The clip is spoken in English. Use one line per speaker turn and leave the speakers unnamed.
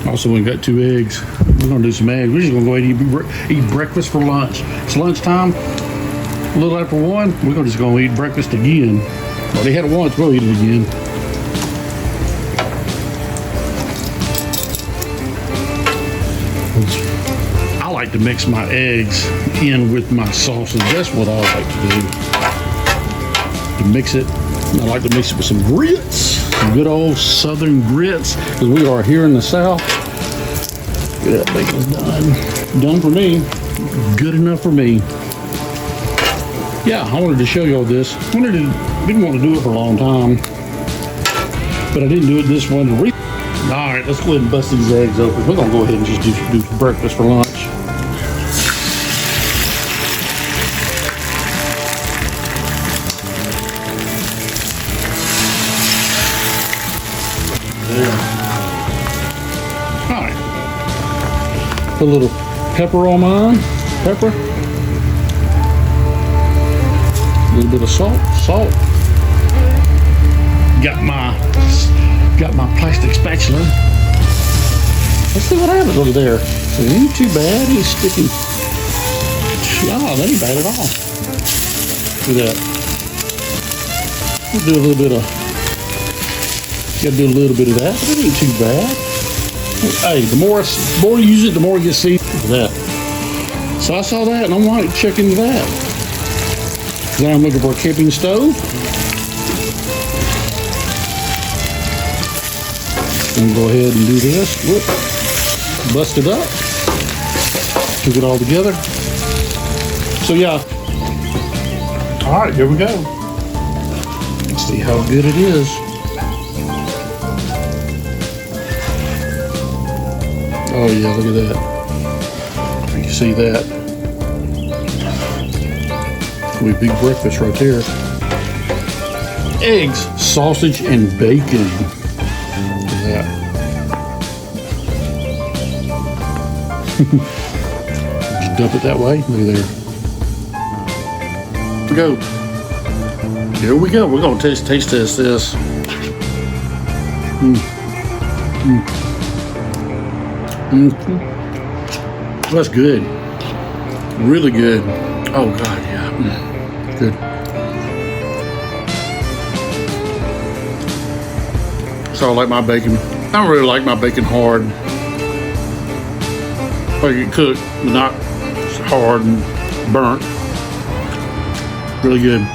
Also, we got 2 eggs. We're gonna do some eggs. We're just gonna go ahead and eat breakfast for lunch. It's lunchtime. A little after 1, we're just gonna eat breakfast again. Well, they had it once, we'll eat it again. I like to mix my eggs in with my sausage. That's what I like to do. To mix it. I like to mix it with some grits. Some good old southern grits. Because we are here in the South. That bacon's done. Done for me. Good enough for me. Yeah, I wanted to show y'all this. Didn't want to do it for a long time. But I didn't do it this one. Alright, let's go ahead and bust these eggs open. We're going to go ahead and just do breakfast for lunch. There. Alright. Put a little pepper on mine. Pepper. A little bit of salt. Got my plastic spatula. Let's see what happens over there. It ain't too bad. He's sticking. Oh, that ain't bad at all. Look at that. We'll do a little bit of. Gotta do a little bit of that, but it ain't too bad. Hey, the more you use it, the more you see. Look at that. So I saw that, and I might check into that. Then I'm looking for a camping stove. I'm gonna go ahead and do this. Whoop. Bust it up. Took it all together. So yeah. All right, here we go. Let's see how good it is. Oh yeah, look at that. You can see that. We big breakfast right there. Eggs, sausage, and bacon. Look at that. Just dump it that way. Look at there. Here we go. We're gonna taste test this. That's good. Really good. Oh God, yeah. Good. So I like my bacon. I don't really like my bacon hard. Like it cooked, but not hard and burnt. Really good.